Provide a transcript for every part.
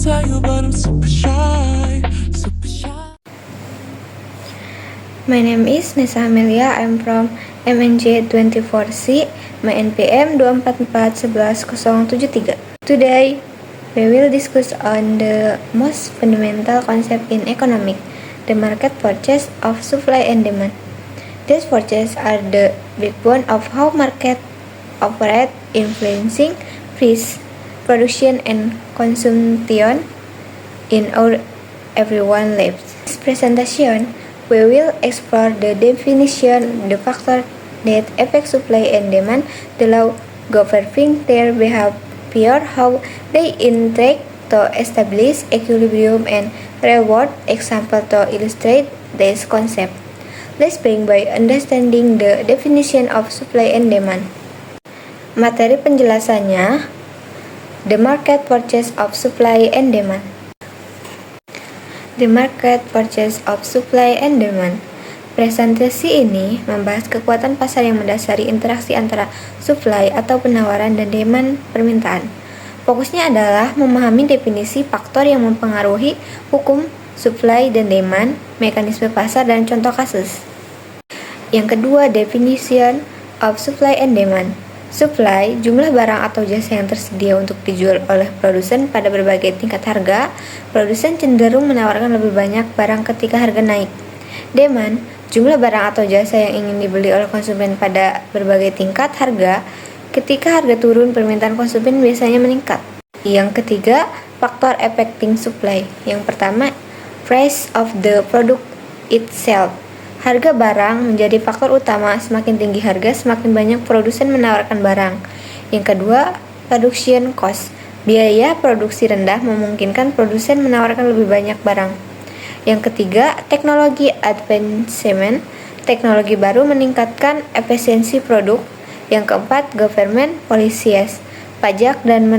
tell you, but I'm super shy, super shy. My name is Nesa Amelia. I'm from MNJ 24C. My NPM 2441173. Today, we will discuss on the most fundamental concept in economics, the market forces of supply and demand. These forces are the backbone of how market operate, influencing price, production, and consumption in our everyone lives. This presentation, we will explore the definition, the factor that affect supply and demand, the law governing their behavior, how they interact to establish equilibrium, and real-world example to illustrate this concept. Let's begin by understanding the definition of supply and demand. Materi penjelasannya, the market forces of supply and demand. The market forces of supply and demand. Presentasi ini membahas kekuatan pasar yang mendasari interaksi antara supply atau penawaran dan demand permintaan. Fokusnya adalah memahami definisi faktor yang mempengaruhi hukum supply dan demand, mekanisme pasar, dan contoh kasus. Yang kedua, definition of supply and demand. Supply, jumlah barang atau jasa yang tersedia untuk dijual oleh produsen pada berbagai tingkat harga. Produsen cenderung menawarkan lebih banyak barang ketika harga naik. Demand, jumlah barang atau jasa yang ingin dibeli oleh konsumen pada berbagai tingkat harga. Ketika harga turun, permintaan konsumen biasanya meningkat. Yang ketiga, faktor affecting supply. Yang pertama, price of the product itself. Harga barang menjadi faktor utama. Semakin tinggi harga, semakin banyak produsen menawarkan barang. Yang kedua, production cost. Biaya produksi rendah memungkinkan produsen menawarkan lebih banyak barang. Yang ketiga, teknologi advancement. Teknologi baru meningkatkan efisiensi produk. Yang keempat, government policies. Pajak dan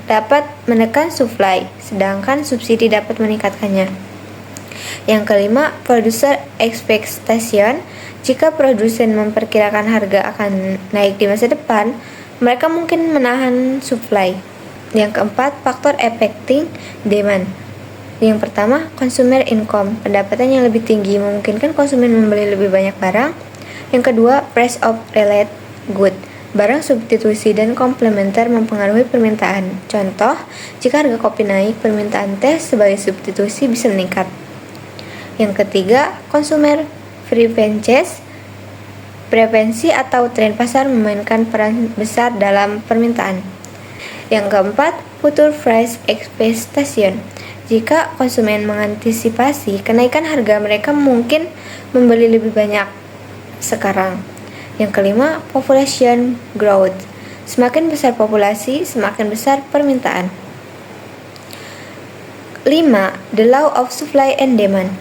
dapat menekan supply, sedangkan subsidi dapat meningkatkannya. Yang kelima, producer expectation. Jika produsen memperkirakan harga akan naik di masa depan, mereka mungkin menahan supply. Yang keempat, faktor affecting demand. Yang pertama, consumer income. Pendapatan yang lebih tinggi memungkinkan konsumen membeli lebih banyak barang. Yang kedua, price of related good. Barang substitusi dan komplementer mempengaruhi permintaan. Contoh, jika harga kopi naik, permintaan teh sebagai substitusi bisa meningkat. Yang ketiga, consumer preferences. Preferensi atau tren pasar memainkan peran besar dalam permintaan. Yang keempat, future price expectation. Jika konsumen mengantisipasi kenaikan harga, mereka mungkin membeli lebih banyak sekarang. Yang kelima, population growth. Semakin besar populasi, semakin besar permintaan. 5. The law of supply and demand.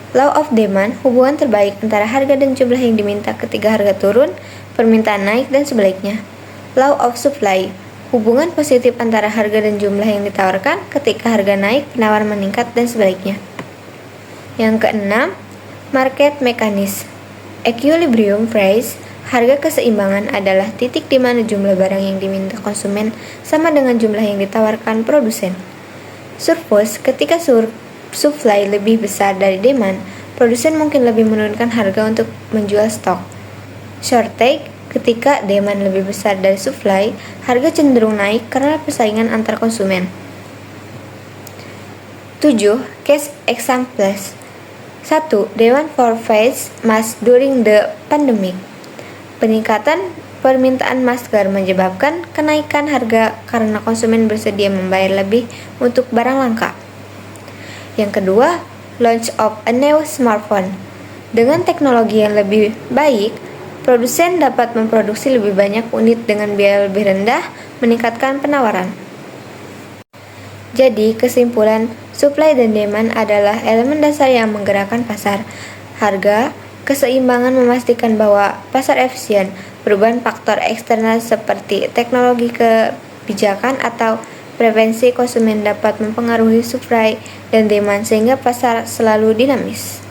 Law of demand, hubungan terbaik antara harga dan jumlah yang diminta. Ketika harga turun, permintaan naik dan sebaliknya. Law of supply, hubungan positif antara harga dan jumlah yang ditawarkan. Ketika harga naik, penawaran meningkat dan sebaliknya. Yang keenam, market mechanism. Equilibrium price, harga keseimbangan adalah titik di mana jumlah barang yang diminta konsumen sama dengan jumlah yang ditawarkan produsen. Surplus, ketika supply lebih besar dari demand, produsen mungkin lebih menurunkan harga untuk menjual stok. Shortage, ketika demand lebih besar dari supply, harga cenderung naik karena persaingan antar konsumen. 7. Case examples. 1. Demand for face mask during the pandemic. Peningkatan permintaan masker menyebabkan kenaikan harga karena konsumen bersedia membayar lebih untuk barang langka. Yang kedua, launch of a new smartphone. Dengan teknologi yang lebih baik, produsen dapat memproduksi lebih banyak unit dengan biaya lebih rendah, meningkatkan penawaran. Jadi, kesimpulan, supply dan demand adalah elemen dasar yang menggerakkan pasar. Harga, keseimbangan memastikan bahwa pasar efisien. Perubahan faktor eksternal seperti teknologi kebijakan atau preferensi konsumen dapat mempengaruhi supply dan demand sehingga pasar selalu dinamis.